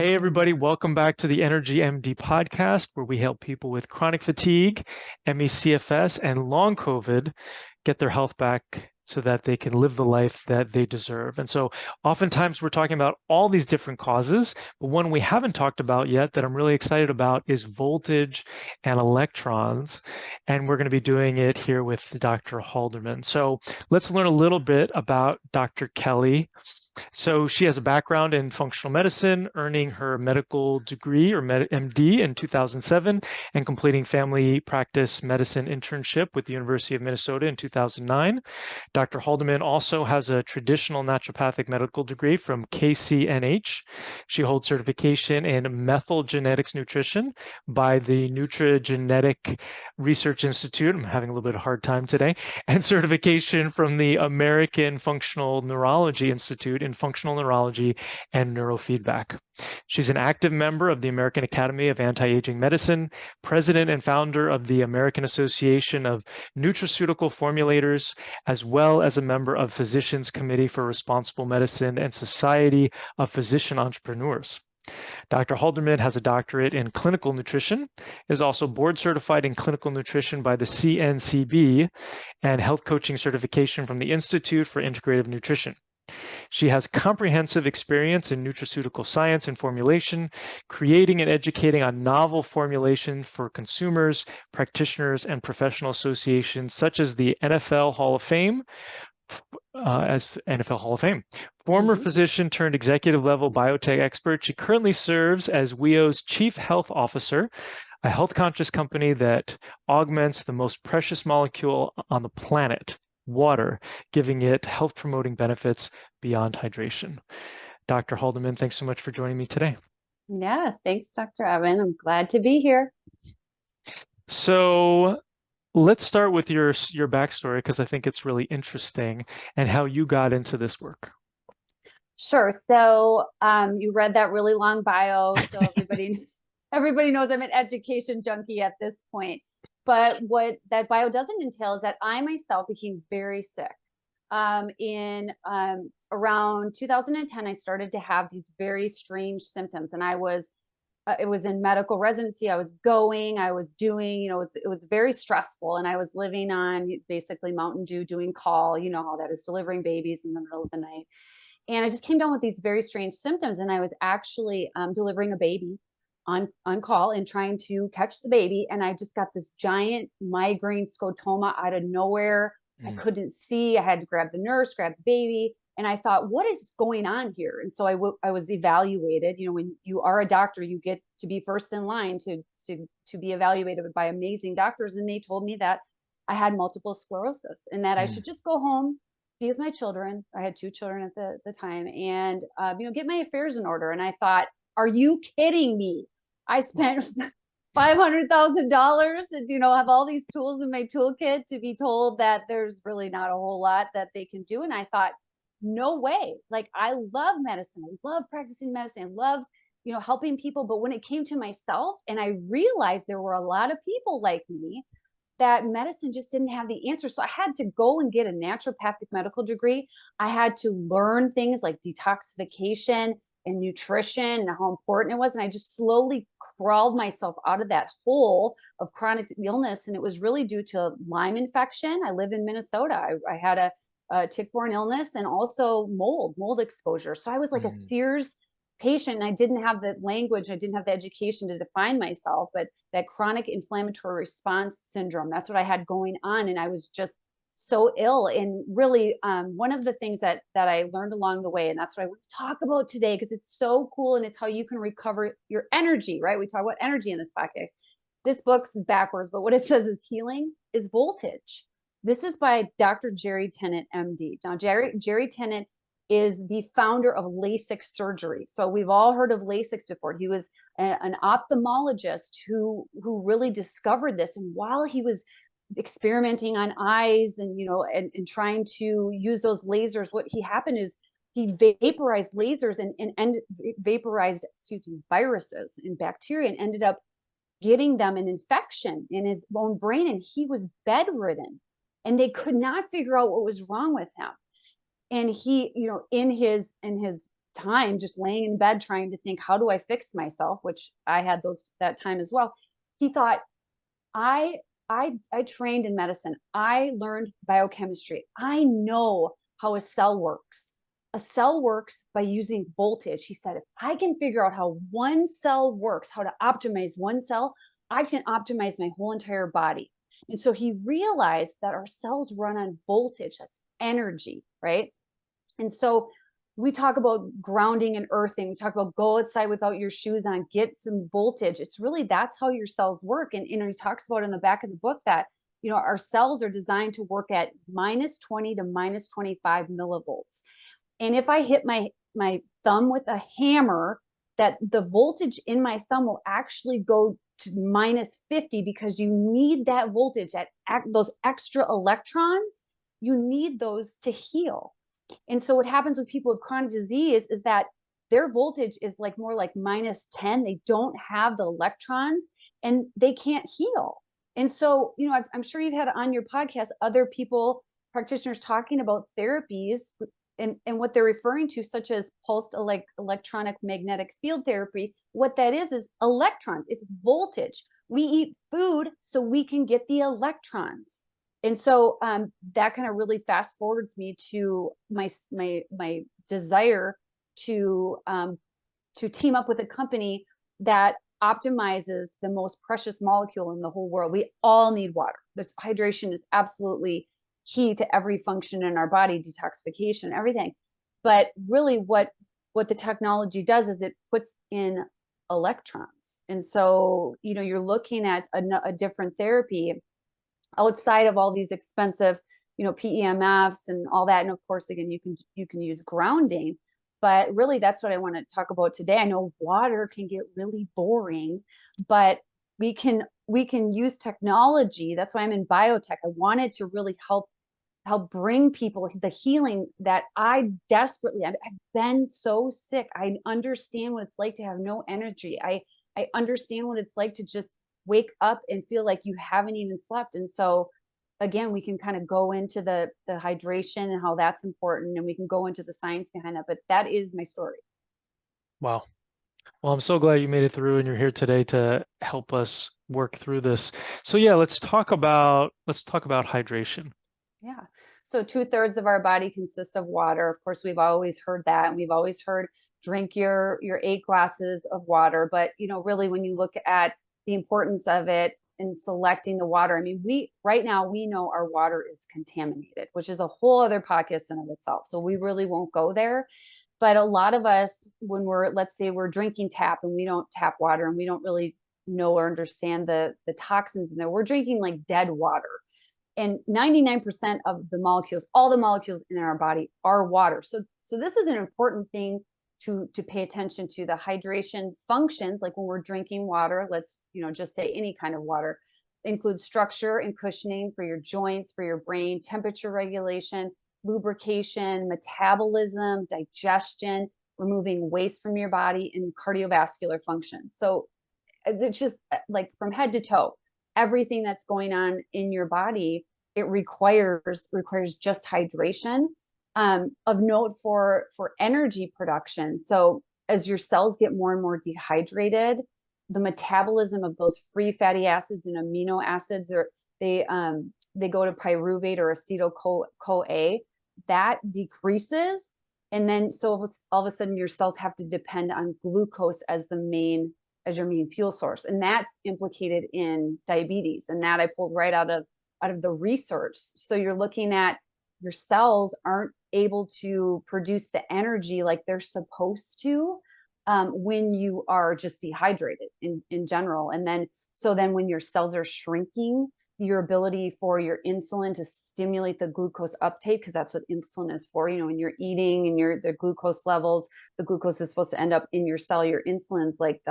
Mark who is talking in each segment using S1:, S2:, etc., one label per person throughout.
S1: Hey, everybody, welcome back to the Energy MD podcast, where we help people with chronic fatigue, ME/CFS, and long COVID get their health back so that they can live the life that they deserve. And so oftentimes we're talking about all these different causes, but one we haven't talked about yet that I'm really excited about is voltage and electrons. And we're going to be doing it here with Dr. Halderman. So let's learn a little bit about Dr. Kelly. So she has a background in functional medicine, earning her medical degree or MD in 2007 and completing family practice medicine internship with the University of Minnesota in 2009. Dr. Halderman also has a traditional naturopathic medical degree from KCNH. She holds certification in MethylGenetic Nutrition by the Nutrigenetic Research Institute. I'm having a little bit of a hard time today. And certification from the American Functional Neurology Institute in Functional Neurology and Neurofeedback. She's an active member of the American Academy of Anti-Aging Medicine, president and founder of the American Association of Nutraceutical Formulators, as well as a member of Physicians Committee for Responsible Medicine and Society of Physician Entrepreneurs. Dr. Halderman has a doctorate in clinical nutrition, is also board certified in clinical nutrition by the CNCB, and health coaching certification from the Institute for Integrative Nutrition. She has comprehensive experience in nutraceutical science and formulation, creating and educating on novel formulation for consumers, practitioners, and professional associations such as the NFL Hall of Fame, Former physician turned executive level biotech expert, she currently serves as WEO's Chief Health Officer, a health conscious company that augments the most precious molecule on the planet, water, giving it health promoting benefits beyond hydration. Dr. Halderman, thanks so much for joining me today.
S2: Yes, thanks, Dr. Evan. I'm glad to be here.
S1: So let's start with your backstory, because I think it's really interesting, and how you got into this work.
S2: Sure. So you read that really long bio, so everybody knows I'm an education junkie at this point. But what that bio doesn't entail is that I myself became very sick. In around 2010, I started to have these very strange symptoms, and it was in medical residency. I was doing, it was very stressful, and I was living on basically Mountain Dew, doing call, you know how that is, delivering babies in the middle of the night. And I just came down with these very strange symptoms, and I was actually delivering a baby on call and trying to catch the baby. And I just got this giant migraine scotoma out of nowhere. I couldn't see. I had to grab the nurse, grab the baby. And I thought, what is going on here? And so I was evaluated. You know, when you are a doctor, you get to be first in line to be evaluated by amazing doctors. And they told me that I had multiple sclerosis and that I should just go home, be with my children. I had 2 children at the time, and get my affairs in order. And I thought, are you kidding me? I spent $500,000 and have all these tools in my toolkit to be told that there's really not a whole lot that they can do. And I thought, no way. Like, I love medicine. I love practicing medicine. I love, helping people. But when it came to myself, and I realized there were a lot of people like me, that medicine just didn't have the answer. So I had to go and get a naturopathic medical degree. I had to learn things like detoxification and nutrition and how important it was. And I just slowly crawled myself out of that hole of chronic illness. And it was really due to Lyme infection. I live in Minnesota. I had a tick-borne illness and also mold exposure. So I was like a Sears patient, and I didn't have the language, I didn't have the education to define myself, but that chronic inflammatory response syndrome, that's what I had going on. And I was just so ill. And really, one of the things that I learned along the way, and that's what I want to talk about today, because it's so cool, and it's how you can recover your energy, right? We talk about energy in this podcast. This book's backwards, but what it says is healing is voltage. This is by Dr. Jerry Tennant, MD. Now, Jerry Tennant is the founder of LASIK surgery. So we've all heard of LASIK before. He was an ophthalmologist who really discovered this. And while he was experimenting on eyes and trying to use those lasers, what happened is he vaporized lasers and vaporized viruses and bacteria, and ended up getting them an infection in his own brain, and he was bedridden, and they could not figure out what was wrong with him. And he, in his time just laying in bed trying to think, how do I fix myself, which I had that time as well. He thought, I trained in medicine. I learned biochemistry. I know how a cell works. A cell works by using voltage. He said, if I can figure out how one cell works, how to optimize one cell, I can optimize my whole entire body. And so he realized that our cells run on voltage. That's energy, right? And so we talk about grounding and earthing. We talk about go outside without your shoes on, get some voltage. It's really, that's how your cells work. And, he talks about in the back of the book that, our cells are designed to work at minus 20 to minus 25 millivolts. And if I hit my thumb with a hammer, that the voltage in my thumb will actually go to minus 50, because you need that voltage, those extra electrons, you need those to heal. And so what happens with people with chronic disease is that their voltage is like more like minus 10. They don't have the electrons and they can't heal. And so, I'm sure you've had on your podcast other people, practitioners, talking about therapies and what they're referring to, such as pulsed electronic magnetic field therapy. What that is electrons. It's voltage. We eat food so we can get the electrons. And so that kind of really fast forwards me to my desire to team up with a company that optimizes the most precious molecule in the whole world. We all need water. This hydration is absolutely key to every function in our body, detoxification, everything. But really what the technology does is it puts in electrons. And so, you're looking at a different therapy outside of all these expensive, PEMFs and all that. And of course, again, you can use grounding, but really that's what I want to talk about today. I know water can get really boring, but we can use technology. That's why I'm in biotech. I wanted to really help bring people the healing that I've been so sick. I understand what it's like to have no energy. I understand what it's like to just wake up and feel like you haven't even slept. And so again, we can kind of go into the hydration and how that's important, and we can go into the science behind that, but that is my story.
S1: Wow. Well, I'm so glad you made it through and you're here today to help us work through this. So yeah, let's talk about hydration.
S2: Yeah. So 2/3 of our body consists of water. Of course, we've always heard that, and we've always heard drink your 8 glasses of water. But really, when you look at the importance of it in selecting the water, I mean, right now we know our water is contaminated, which is a whole other podcast in of itself. So we really won't go there. But a lot of us, when let's say we're drinking tap and we don't tap water and we don't really know or understand the toxins in there, we're drinking like dead water. And 99% of the molecules, all the molecules in our body, are water. So this is an important thing to pay attention to. The hydration functions, like when we're drinking water, let's just say any kind of water, includes structure and cushioning for your joints, for your brain, temperature regulation, lubrication, metabolism, digestion, removing waste from your body, and cardiovascular function. So it's just like from head to toe, everything that's going on in your body, it requires just hydration. Of note for energy production. So as your cells get more and more dehydrated, the metabolism of those free fatty acids and amino acids, they go to pyruvate or acetyl-CoA, that decreases. And then so all of a sudden your cells have to depend on glucose as your main fuel source. And that's implicated in diabetes. And that I pulled right out of the research. So you're looking at your cells aren't able to produce the energy like they're supposed to when you are just dehydrated in general. And then when your cells are shrinking, your ability for your insulin to stimulate the glucose uptake, because that's what insulin is for, when you're eating and the glucose levels, the glucose is supposed to end up in your cell. Your insulin's like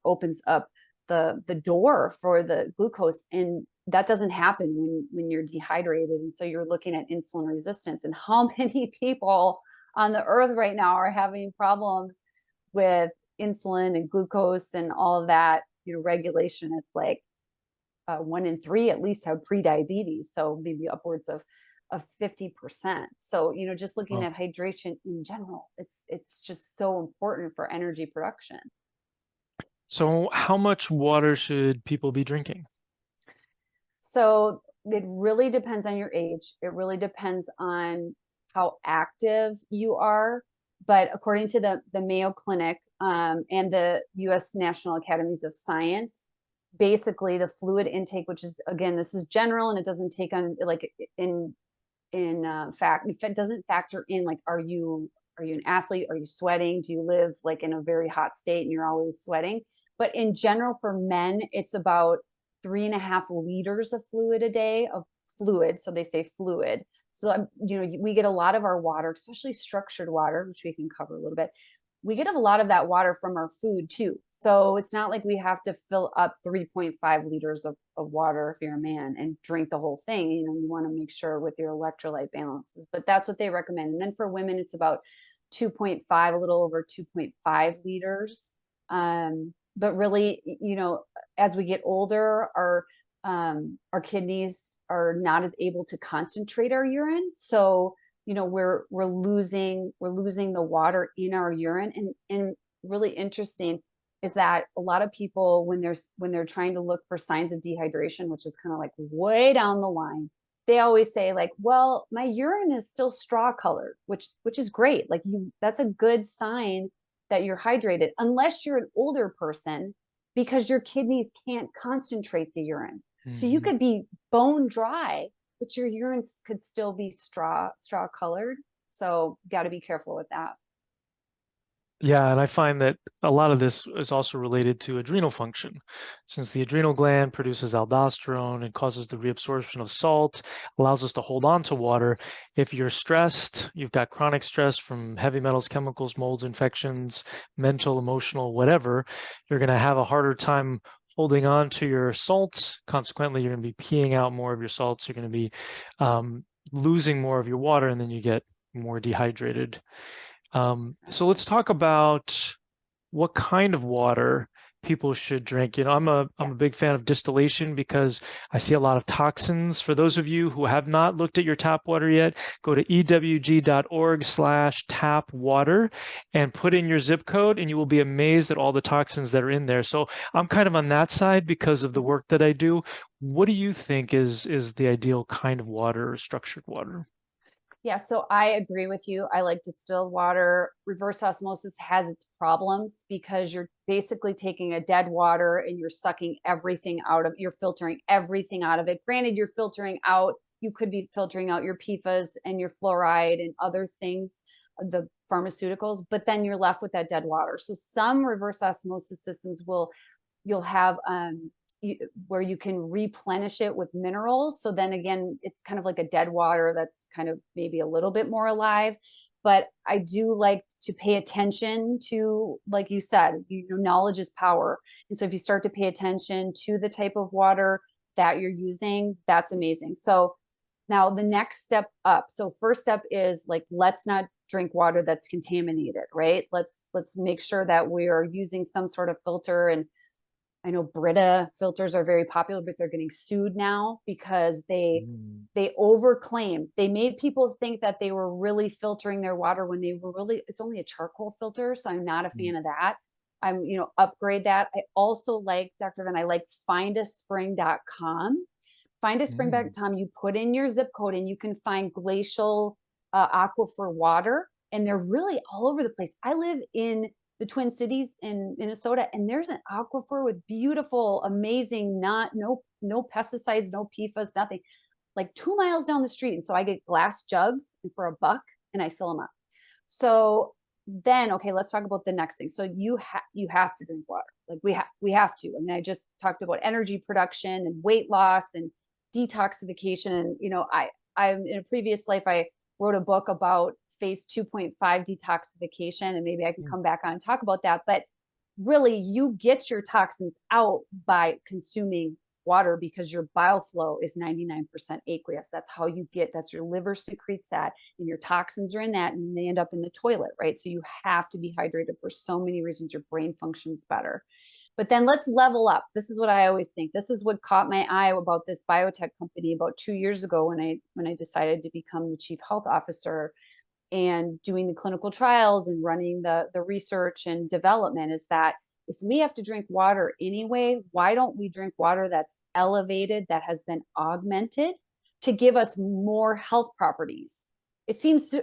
S2: opens up the door for the glucose, and that doesn't happen when you're dehydrated. And so you're looking at insulin resistance. And how many people on the earth right now are having problems with insulin and glucose and all of that, regulation? It's like 1 in 3 at least have pre-diabetes. So maybe upwards of of 50%. So, you know, just looking
S1: Well,
S2: at hydration in general, it's just so important for energy production.
S1: so how much water should people be drinking?
S2: So it really depends on your age. It really depends on how active you are. But according to the Mayo Clinic and the U.S. National Academies of Science, basically the fluid intake, which is, again, this is general and it doesn't take on like in fact, if it doesn't factor in like, are you an athlete? Are you sweating? Do you live like in a very hot state and you're always sweating? But in general, for men, it's about 3.5 liters of fluid a day of fluid. So they say fluid. So, you know, we get a lot of our water, especially structured water, which we can cover a little bit. We get a lot of that water from our food too. So it's not like we have to fill up 3.5 liters of water if you're a man and drink the whole thing. You know, you want to make sure with your electrolyte balances, but that's what they recommend. And then for women, it's about 2.5, a little over 2.5 liters. But really, you know, as we get older, our kidneys are not as able to concentrate our urine. So, you know, we're losing the water in our urine. And really interesting is that a lot of people, when they're trying to look for signs of dehydration, which is kind of like way down the line, they always say like, well, my urine is still straw colored, which is great. Like, that's a good sign that you're hydrated, unless you're an older person, because your kidneys can't concentrate the urine. So you
S1: Mhm.
S2: could be bone dry, but your urine could still be straw colored. So got to be careful with that.
S1: Yeah, and I find that a lot of this is also related to adrenal function. Since the adrenal gland produces aldosterone and causes the reabsorption of salt, allows us to hold on to water. If you're stressed, you've got chronic stress from heavy metals, chemicals, molds, infections, mental, emotional, whatever, you're going to have a harder time holding on to your salts. Consequently, you're going to be peeing out more of your salts. You're going to be losing more of your water, and then you get more dehydrated. So let's talk about what kind of water people should drink. You know, I'm
S2: Yeah.
S1: a big fan of distillation because I see a lot of toxins. For those of you who have not looked at your tap water yet, go to ewg.org/tap water and put in your zip code, and you will be amazed at all the toxins that are in there. So I'm kind of on that side because of the
S2: Mhm.
S1: work that I do. What do you think is the ideal kind of water or structured water?
S2: Yeah, so I agree with you. I like distilled water. Reverse osmosis has its problems because you're basically taking a dead water and you're sucking everything out of, you're filtering everything out of it. Granted, you're filtering out, you could be filtering out your PFAS and your fluoride and other things, the pharmaceuticals, but then you're left with that dead water. So some reverse osmosis systems you'll have where you can replenish it with minerals. So then again, it's kind of like a dead water that's kind of maybe a little bit more alive. But I do like to pay attention to, like you said, knowledge is power. And so if you start to pay attention to the type of water that you're using, that's amazing. So now the next step up. So first step is like, let's not drink water that's contaminated, right? Let's make sure that we are using some sort of filter. And I know Brita filters are very popular, but they're getting sued now because
S1: Mm.
S2: they overclaim. They made people think that they were really filtering their water when they were really, it's only a charcoal filter. So I'm not a fan of that. I'm, upgrade that. I also like, Dr. Evan, I like findaspring.com.
S1: Mm.
S2: Findaspring.com, you put in your zip code and you can find glacial aquifer water, and they're really all over the place. I live in the Twin Cities in Minnesota, and there's an aquifer with beautiful, amazing, no pesticides, no PFAS, nothing, like 2 miles down the street. And so I get glass jugs for $1 and I fill them up. So then, okay, let's talk about the next thing. So you have to drink water. Like we have to. I mean, I just talked about energy production and weight loss and detoxification. And I'm in a previous life, I wrote a book about phase 2.5 detoxification, and maybe I can
S1: Mm.
S2: come back on and talk about that. But really, you get your toxins out by consuming water because your bile flow is 99% aqueous. That's your liver secretes that, and your toxins are in that, and they end up in the toilet, right? So you have to be hydrated for so many reasons. Your brain functions better. But then let's level up. This is what I always think. This is what caught my eye about this biotech company about 2 years ago when I decided to become the chief health officer and doing the clinical trials and running the research and development, is that if we have to drink water anyway, why don't we drink water that's elevated, that has been augmented to give us more health properties? It seems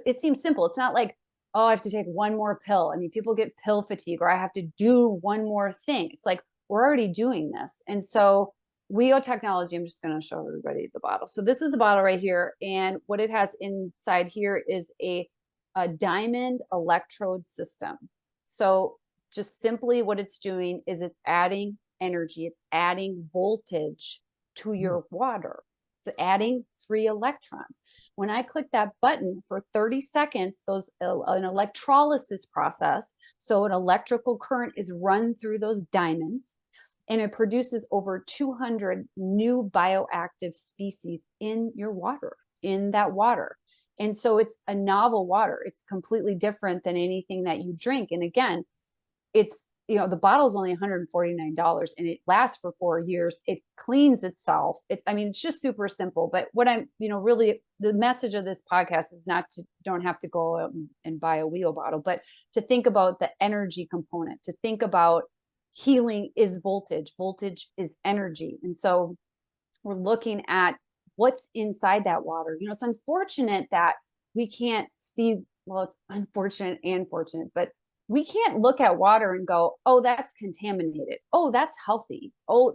S2: simple. It's not like, oh, I have to take one more pill. I mean, people get pill fatigue, or I have to do one more thing. It's like, we're already doing this. And so Weo Technology, I'm just going to show everybody the bottle. So this is the bottle right here. And what it has inside here is a diamond electrode system. So just simply what it's doing is it's adding energy, it's adding voltage to your water. It's adding free electrons. When I click that button for 30 seconds, an electrolysis process, so an electrical current is run through those diamonds, and it produces over 200 new bioactive species in your water, in that water. And so it's a novel water. It's completely different than anything that you drink. And again, it's, the bottle is only $149 and it lasts for 4 years. It cleans itself. It's just super simple. But what I'm, really the message of this podcast is don't have to go out and buy a Weo bottle, but to think about the energy component, to think about healing is voltage. Voltage is energy. And so we're looking at what's inside that water. It's unfortunate that we can't see, well, it's unfortunate and fortunate, but we can't look at water and go, oh, that's contaminated. Oh, that's healthy. Oh,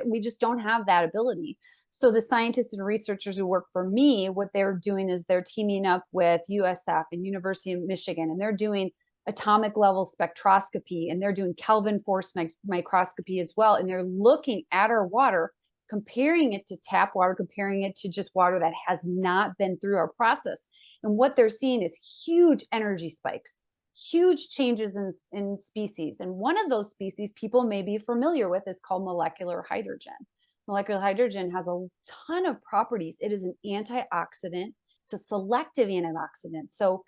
S2: we just don't have that ability. So the scientists and researchers who work for me, what they're doing is they're teaming up with USF and University of Michigan, and they're doing atomic level spectroscopy, and they're doing Kelvin force microscopy as well. And they're looking at our water, comparing it to tap water, comparing it to just water that has not been through our process. And what they're seeing is huge energy spikes, huge changes in species. And one of those species people may be familiar with is called molecular hydrogen. Molecular hydrogen has a ton of properties. It is an antioxidant. It's a selective antioxidant. So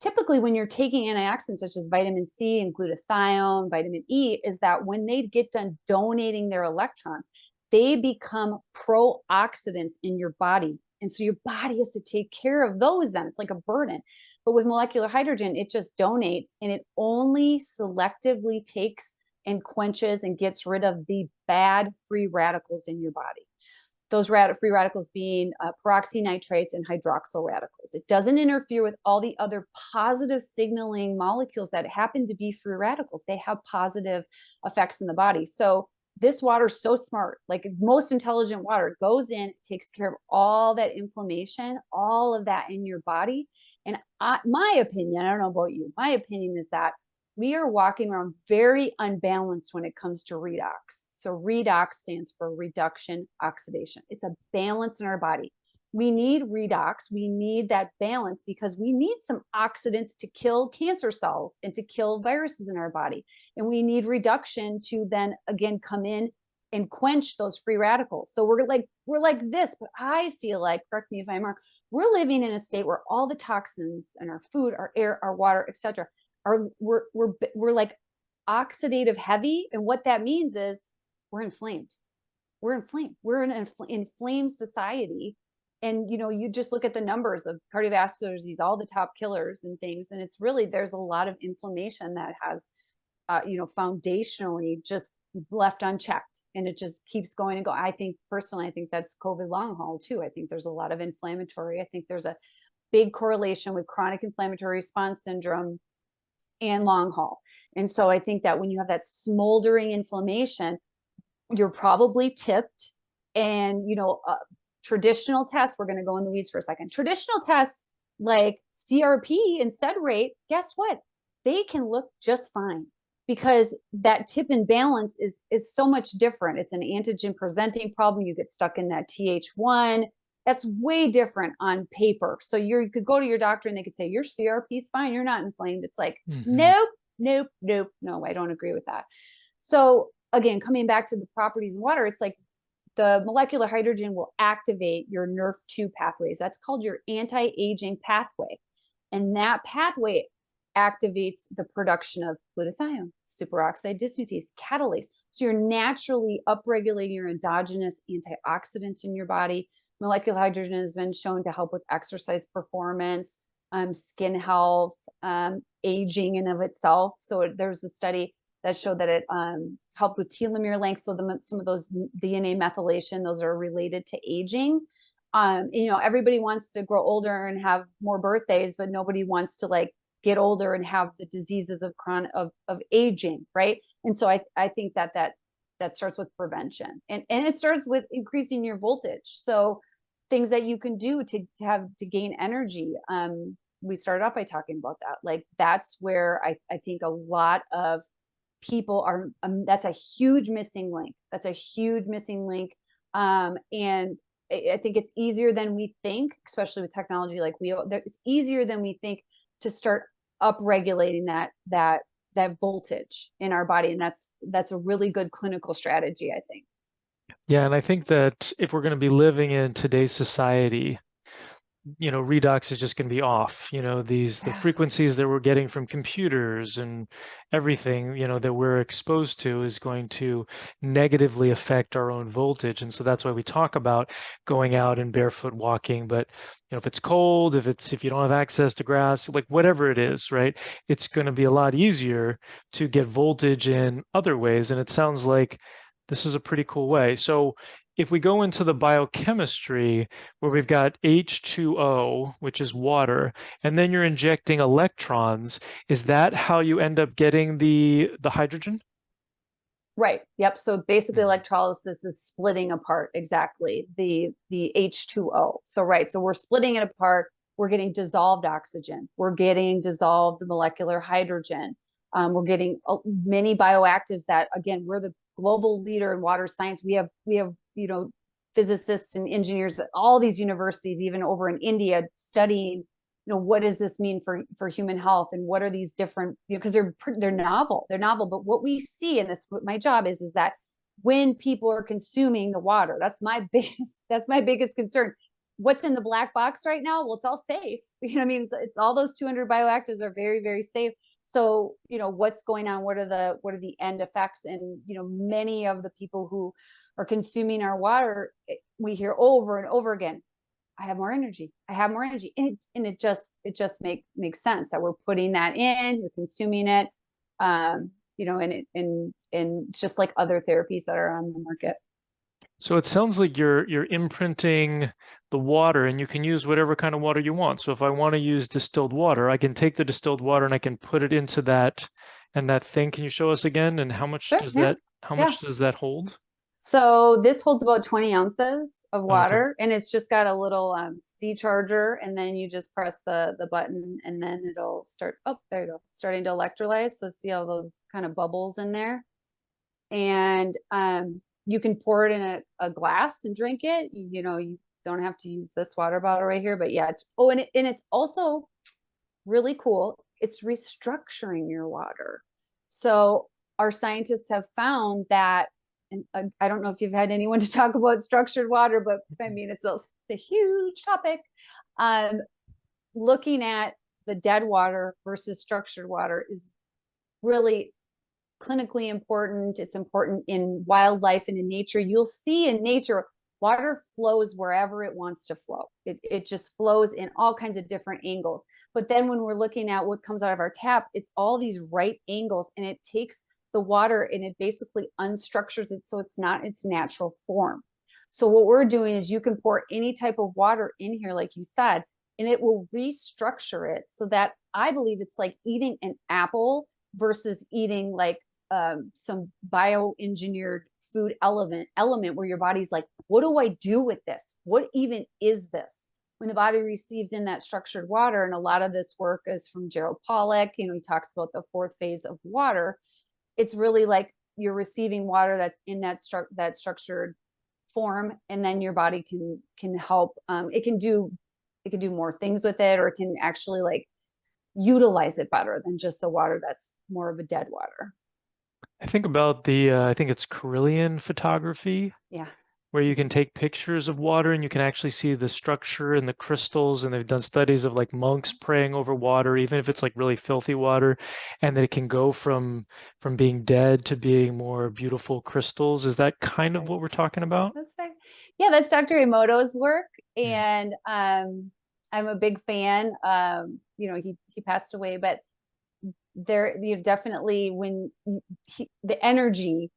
S2: typically when you're taking antioxidants such as vitamin C and glutathione, vitamin E, is that when they get done donating their electrons, they become pro-oxidants in your body. And so your body has to take care of those then. It's like a burden. But with molecular hydrogen, it just donates, and it only selectively takes and quenches and gets rid of the bad free radicals in your body. Those free radicals being peroxynitrates and hydroxyl radicals. It doesn't interfere with all the other positive signaling molecules that happen to be free radicals. They have positive effects in the body. So this water is so smart, like it's most intelligent water. It goes in, takes care of all that inflammation, all of that in your body. And my opinion, I don't know about you, my opinion is that we are walking around very unbalanced when it comes to redox. So redox stands for reduction oxidation. It's a balance in our body. We need redox. We need that balance because we need some oxidants to kill cancer cells and to kill viruses in our body. And we need reduction to then again come in and quench those free radicals. So we're like this, but I feel like, correct me if I'm wrong, we're living in a state where all the toxins in our food, our air, our water, etc., we're like oxidative heavy. And what that means is we're inflamed. We're inflamed. We're in an inflamed society. And, you just look at the numbers of cardiovascular disease, all the top killers and things. And it's really, there's a lot of inflammation that has, foundationally just left unchecked. And it just keeps going and going. I think that's COVID long haul too. I think there's a lot of inflammatory. I think there's a big correlation with chronic inflammatory response syndrome and long haul. And so I think that when you have that smoldering inflammation, you're probably tipped. And, traditional tests, we're going to go in the weeds for a second. Traditional tests like CRP and sed rate, guess what? They can look just fine because that tip and balance is so much different. It's an antigen presenting problem. You get stuck in that Th1. That's way different on paper. So you could go to your doctor and they could say, your CRP is fine. You're not inflamed. It's like, nope. No, I don't agree with that. So again, coming back to the properties of water, it's like the molecular hydrogen will activate your NRF2 pathways. That's called your anti-aging pathway. And that pathway activates the production of glutathione, superoxide dismutase, catalase. So you're naturally upregulating your endogenous antioxidants in your body. Molecular hydrogen has been shown to help with exercise performance, skin health, aging in of itself. So there's a study that showed that it helped with telomere length. So some of those DNA methylation, those are related to aging. Everybody wants to grow older and have more birthdays, but nobody wants to like get older and have the diseases of aging, right? And so I think that starts with prevention, and it starts with increasing your voltage. So things that you can do to gain energy. We started off by talking about that. Like that's where I think a lot of people are. That's a huge missing link. That's a huge missing link. And I think it's easier than we think, especially with technology like it's easier than we think to start upregulating that voltage in our body. And that's a really good clinical strategy, I think.
S1: Yeah, and I think that if we're going to be living in today's society, redox is just going to be off. The frequencies that we're getting from computers and everything, that we're exposed to is going to negatively affect our own voltage. And so that's why we talk about going out and barefoot walking. But if it's cold, if you don't have access to grass, like whatever it is, right, it's going to be a lot easier to get voltage in other ways. And it sounds like this is a pretty cool way. So if we go into the biochemistry where we've got H2O, which is water, and then you're injecting electrons, is that how you end up getting the hydrogen?
S2: Right. Yep. So basically electrolysis is splitting apart exactly the H2O. So right. So we're splitting it apart. We're getting dissolved oxygen. We're getting dissolved molecular hydrogen. We're getting many bioactives that, again, we're the global leader in water science. We have physicists and engineers at all these universities, even over in India, studying, what does this mean for human health, and what are these different, because they're novel. But what we see, and what my job is that when people are consuming the water, that's my biggest concern. What's in the black box right now? Well, it's all safe. It's all those 200 bioactives are very, very safe. So, what's going on? What are the end effects? And, many of the people who are consuming our water, we hear over and over again, I have more energy. And it just makes sense that we're putting that in, you're consuming it, and it's just like other therapies that are on the market.
S1: So it sounds like you're imprinting the water, and you can use whatever kind of water you want. So if I want to use distilled water, I can take the distilled water and I can put it into that thing. Can you show us again? And how much does that hold?
S2: So this holds about 20 ounces of water,
S1: Okay.
S2: and it's just got a little C charger, and then you just press the button, and then it'll start. Oh, there you go, starting to electrolyze. So see all those kind of bubbles in there, and you can pour it in a glass and drink it. You don't have to use this water bottle right here, but yeah, and it's also really cool. It's restructuring your water. So our scientists have found that, and I don't know if you've had anyone to talk about structured water, but I mean, it's a huge topic. Looking at the dead water versus structured water is really clinically important. It's important in wildlife and in nature. You'll see in nature, water flows wherever it wants to flow. It just flows in all kinds of different angles. But then when we're looking at what comes out of our tap, it's all these right angles, and it takes the water and it basically unstructures it so it's not its natural form. So what we're doing is you can pour any type of water in here, like you said, and it will restructure it so that I believe it's like eating an apple versus eating like some bioengineered food element where your body's like, what do I do with this? What even is this? When the body receives in that structured water, and a lot of this work is from Gerald Pollack, he talks about the fourth phase of water. It's really like you're receiving water that's in that structured form, and then your body can help. It can do more things with it, or it can actually like utilize it better than just the water that's more of a dead water.
S1: I think about I think it's Carillion photography.
S2: Yeah.
S1: where you can take pictures of water and you can actually see the structure and the crystals. And they've done studies of like monks praying over water, even if it's like really filthy water, and that it can go from being dead to being more beautiful crystals. Is that kind of
S2: Right.
S1: what we're talking about?
S2: That's right. Yeah, that's Dr. Emoto's work.
S1: Mm.
S2: And I'm a big fan. You know, he passed away, but there, you definitely, when the energy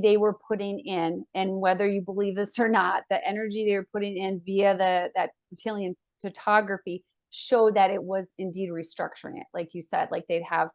S2: they were putting in, and whether you believe this or not, the energy they were putting in via that reptilian photography showed that it was indeed restructuring it. Like you said, like they'd have,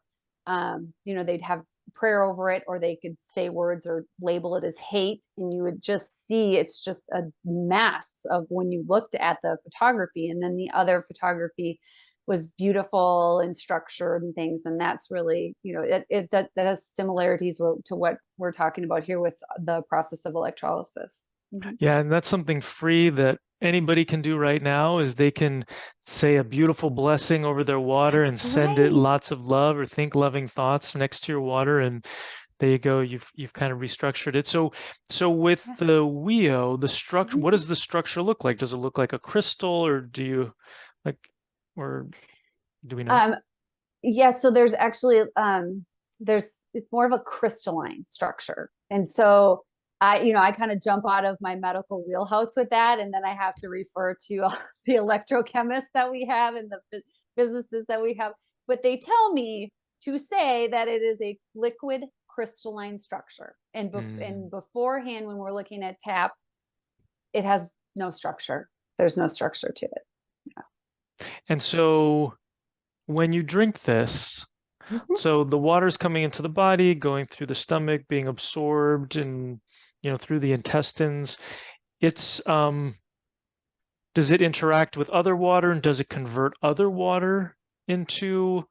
S2: you know, they'd have prayer over it, or they could say words or label it as hate, and you would just see it's just a mass of, when you looked at the photography. And then the other photography was beautiful and structured and things. And that's really, you know, that has similarities to what we're talking about here with the process of electrolysis. Mm-hmm.
S1: Yeah, and that's something free that anybody can do right now is they can say a beautiful blessing over their water and
S2: That's
S1: send it
S2: right.
S1: lots of love or think loving thoughts next to your water, and there you go. You've kind of restructured it. So with
S2: Yeah.
S1: the WIO, the structure, what
S2: Mm-hmm.
S1: does the structure look like? Does it look like a crystal, or do you like, or do we know?
S2: Um, yeah, so there's actually it's more of a crystalline structure. And so I kind of jump out of my medical wheelhouse with that, and then I have to refer to the electrochemists that we have and the physicists that we have. But they tell me to say that it is a liquid crystalline structure. And
S1: Mm.
S2: beforehand, when we're looking at TAP, it has no structure. There's no structure to it.
S1: And so when you drink this,
S2: Yeah.
S1: so the water's coming into the body, going through the stomach, being absorbed and through the intestines. It's does it interact with other water, and does it convert other water into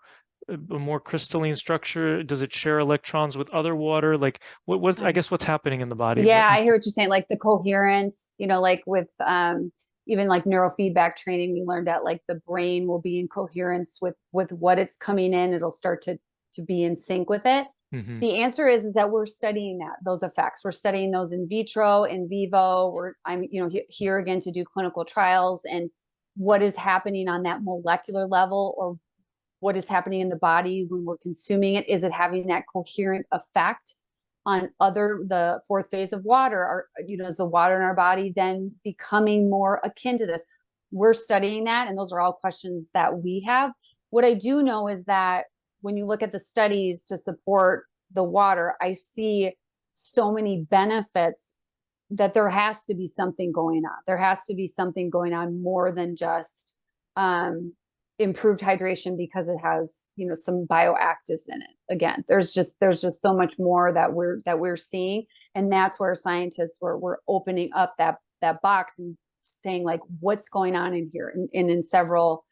S1: a more crystalline structure? Does it share electrons with other water? Like what's I
S2: Um,
S1: guess what's happening in the body?
S2: Yeah, I hear what you're saying. Like the coherence, you know, like with even like neurofeedback training, we learned that like the brain will be in coherence with what it's coming in. It'll start to be in sync with it.
S1: Hmm.
S2: The answer is that we're studying those effects. We're studying those in vitro, in vivo. I'm here again to do clinical trials, and what is happening on that molecular level, or what is happening in the body when we're consuming it. Is it having that coherent effect on the fourth phase of water? Or, is the water in our body then becoming more akin to this? We're studying that, and those are all questions that we have. What I do know is that when you look at the studies to support the water, I see so many benefits that there has to be something going on. There has to be something going on more than just improved hydration because it has some bioactives in it. Again, there's just so much more that we're seeing, and that's where scientists we're opening up that box and saying like what's going on in here, and in several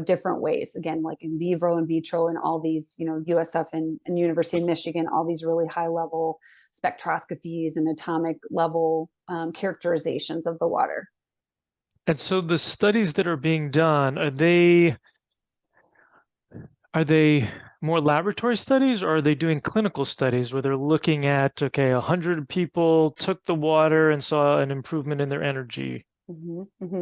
S2: different ways, again, like in vivo and vitro, and all these USF and University of Michigan, all these really high level spectroscopies and atomic level characterizations of the water.
S1: And so the studies that are being done, are they more laboratory studies, or are they doing clinical studies where they're looking at, okay, 100 people took the water and saw an improvement in their energy?
S2: Mm-hmm, mm-hmm.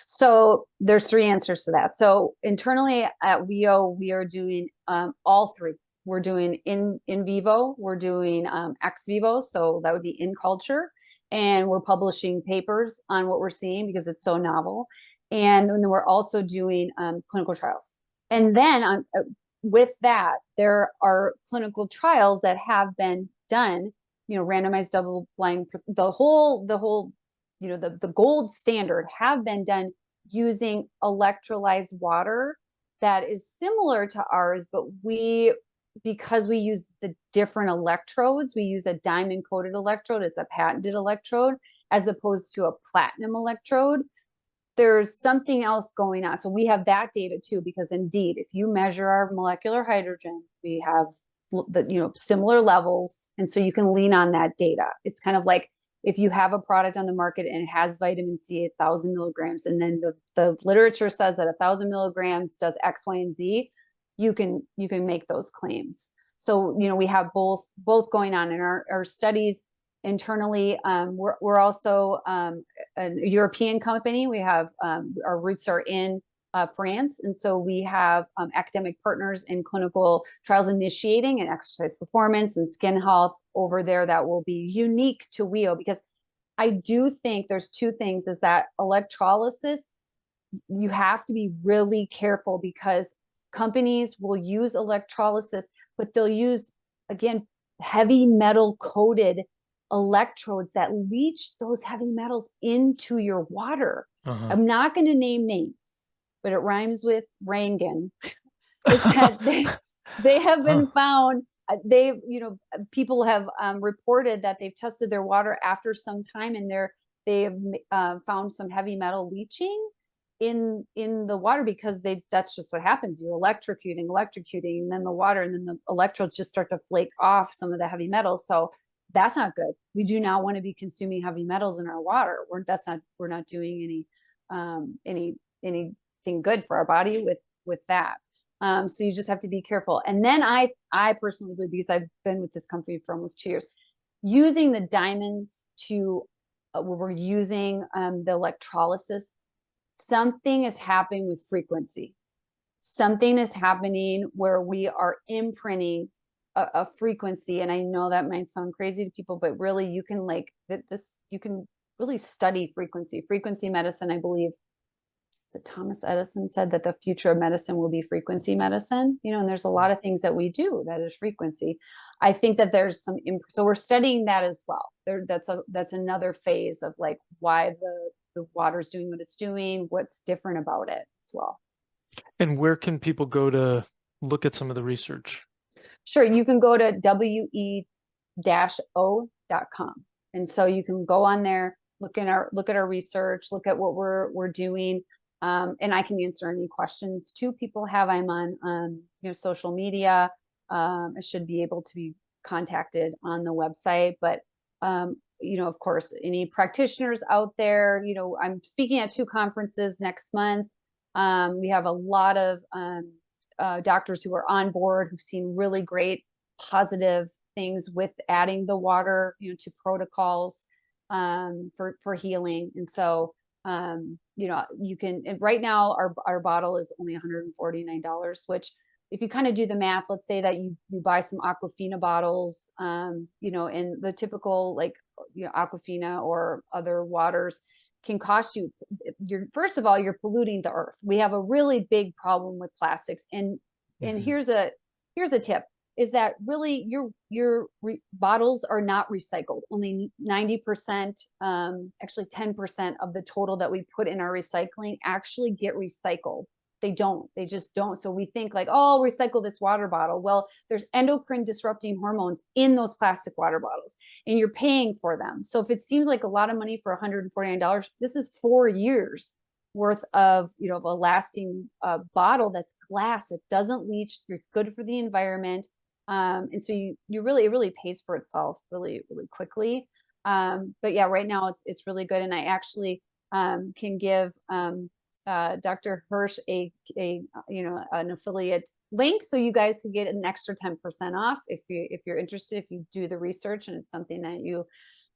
S2: So there's three answers to that. So internally at WIO, we are doing all three. We're doing in vivo, we're doing ex vivo, so that would be in culture, and we're publishing papers on what we're seeing because it's so novel. And then we're also doing clinical trials. And then with that, there are clinical trials that have been done, randomized double blind, the whole the gold standard have been done using electrolyzed water that is similar to ours, but because we use the different electrodes, we use a diamond coated electrode. It's a patented electrode as opposed to a platinum electrode. There's something else going on. So we have that data too, because indeed, if you measure our molecular hydrogen, we have the similar levels, and so you can lean on that data. It's kind of like if you have a product on the market and it has vitamin C 1,000 milligrams, and then the literature says that 1,000 milligrams does X, Y, and Z, you can make those claims. So we have both going on in our studies. internally. We're also a European company. We have our roots are in France, and so we have academic partners in clinical trials initiating and exercise performance and skin health over there that will be unique to WEO, because I do think there's two things: is that electrolysis, you have to be really careful, because companies will use electrolysis, but they'll use, again, heavy metal coated electrodes that leach those heavy metals into your water. I'm not going to name names, but it rhymes with Rangan. Is that they have been found, people have reported that they've tested their water after some time, and they've found some heavy metal leaching in the water, because that's just what happens. You're electrocuting, and then the water, and then the electrodes just start to flake off some of the heavy metals. So that's not good. We do not want to be consuming heavy metals in our water. We're not doing anything good for our body with that. So you just have to be careful. And then I personally believe, because I've been with this company for almost 2 years, using the diamonds to where we're using the electrolysis, something is happening with frequency. Something is happening where we are imprinting a frequency. And I know that might sound crazy to people, but really you can you can really study frequency medicine. I believe that Thomas Edison said that the future of medicine will be frequency medicine, and there's a lot of things that we do that is frequency. I think that there's so we're studying that as well. That's another phase of like why the water's doing what it's doing, what's different about it as well.
S1: And where can people go to look at some of the research?
S2: Sure, you can go to we-o.com, and so you can go on there, look at our research, look at what we're doing. And I can answer any questions too people have. I'm on social media. I should be able to be contacted on the website, but of course, any practitioners out there, I'm speaking at 2 conferences next month. We have a lot of doctors who are on board, who've seen really great positive things with adding the water, to protocols for healing. And so you can, right now our bottle is only $149, which, if you kind of do the math, let's say that you buy some Aquafina bottles, and the typical Aquafina or other waters can cost you, first of all, you're polluting the earth. We have a really big problem with plastics. And here's a tip, is that really your bottles are not recycled. Only 90%, actually 10% of the total that we put in our recycling actually get recycled. They just don't. So we think like, oh, recycle this water bottle. Well, there's endocrine disrupting hormones in those plastic water bottles, and you're paying for them. So if it seems like a lot of money for $149, this is 4 years worth of, of a lasting bottle that's glass. It doesn't leach. It's good for the environment. And so it really pays for itself really, really quickly. But yeah, right now it's really good. And I actually can give Dr. Hirsch an affiliate link, so you guys can get an extra 10% off if you're interested, if you do the research and it's something that you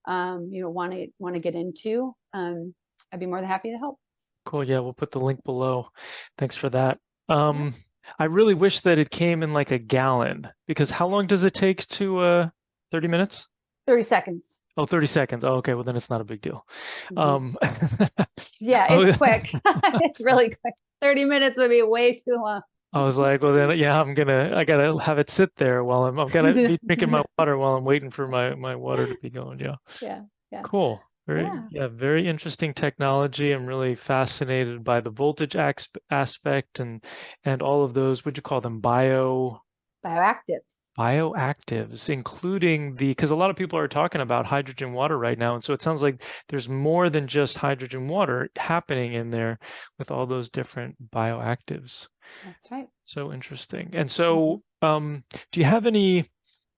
S2: want to get into. I'd be more than happy to help.
S1: Cool. Yeah, we'll put the link below. Thanks for that. I really wish that it came in like a gallon, because how long does it take to 30 minutes?
S2: 30 seconds.
S1: Oh, 30 seconds. Oh, okay. Well, then it's not a big deal.
S2: Yeah, it's quick. It's really quick. 30 minutes would be way too long.
S1: I was like, well, then, yeah, I gotta have it sit there while I'm gonna be drinking my water while I'm waiting for my water to be going. Yeah.
S2: Yeah.
S1: Cool. Very interesting technology. I'm really fascinated by the voltage aspect and all of those, what'd you call them? Bioactives, including because a lot of people are talking about hydrogen water right now. And so it sounds like there's more than just hydrogen water happening in there with all those different bioactives.
S2: That's right.
S1: So interesting. And so do you have any,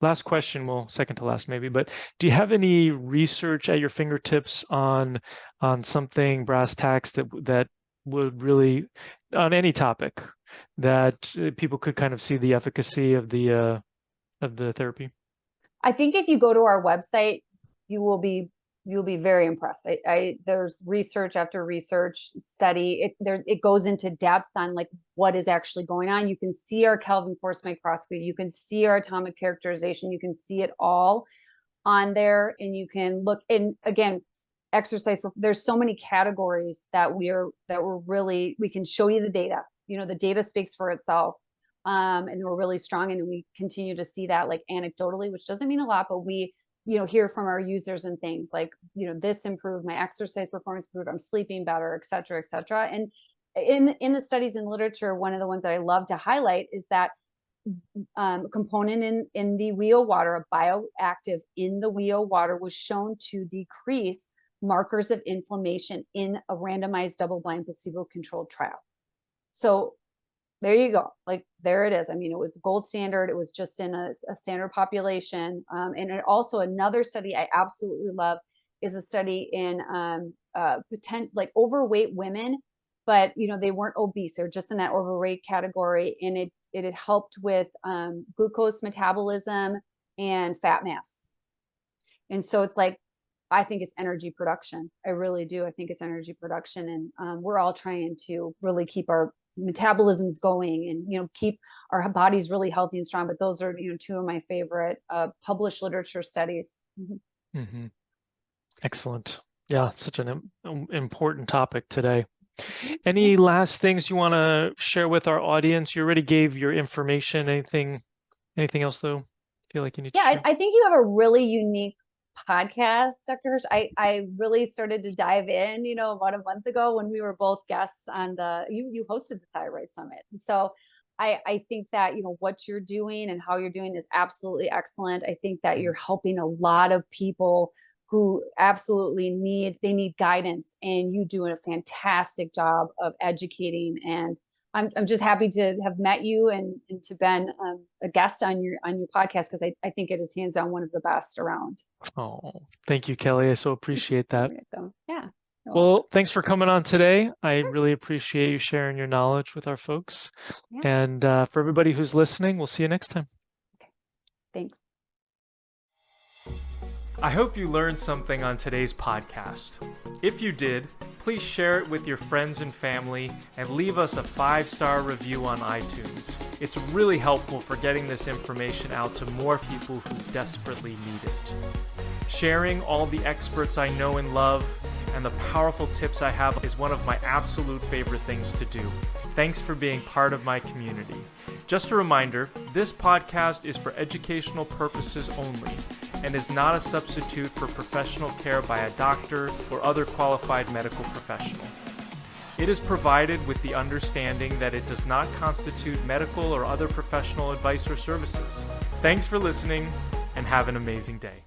S1: last question, well, second to last maybe, but do you have any research at your fingertips on something brass tacks that would really, on any topic, that people could kind of see the efficacy of the therapy?
S2: I think if you go to our website, you'll be very impressed. There's research after research study. It goes into depth on like what is actually going on. You can see our Kelvin force microscopy. You can see our atomic characterization. You can see it all on there, and you can look. And again, exercise. There's so many categories that we can show you the data. The data speaks for itself. And we're really strong, and we continue to see that like anecdotally, which doesn't mean a lot, but we hear from our users and things like, this improved, my exercise performance improved, I'm sleeping better, et cetera, et cetera. And in the studies and literature, one of the ones that I love to highlight is that component in the wheel water, a bioactive in the wheel water, was shown to decrease markers of inflammation in a randomized double-blind placebo-controlled trial. So there you go. Like, there it is. I mean, it was gold standard. It was just in a standard population. And also another study I absolutely love is a study in like overweight women, but they weren't obese. They're just in that overweight category. And it had helped with glucose metabolism and fat mass. And so it's like, I think it's energy production. I really do. I think it's energy production. And we're all trying to really keep our metabolisms going and keep our bodies really healthy and strong. But those are two of my favorite published literature studies.
S1: Mm-hmm. Excellent. Yeah, such an important topic today. Any last things you want to share with our audience? You already gave your information. Anything else though? Feel like you need to share?
S2: I think you have a really unique podcast, Dr. Hirsch. I really started to dive in, about a month ago when we were both guests on you hosted the Thyroid Summit. And so I think that, what you're doing and how you're doing is absolutely excellent. I think that you're helping a lot of people who absolutely need guidance, and you do a fantastic job of educating. And I'm just happy to have met you and to been a guest on your podcast, because I think it is hands down one of the best around.
S1: Oh, thank you, Kelly. I so appreciate that.
S2: Yeah.
S1: Well, thanks for coming on today. I really appreciate you sharing your knowledge with our folks. Yeah. And for everybody who's listening, we'll see you next time.
S2: Okay. Thanks.
S1: I hope you learned something on today's podcast. If you did, please share it with your friends and family and leave us a 5-star review on iTunes. It's really helpful for getting this information out to more people who desperately need it. Sharing all the experts I know and love and the powerful tips I have is one of my absolute favorite things to do. Thanks for being part of my community. Just a reminder, this podcast is for educational purposes only and is not a substitute for professional care by a doctor or other qualified medical professional. It is provided with the understanding that it does not constitute medical or other professional advice or services. Thanks for listening, and have an amazing day.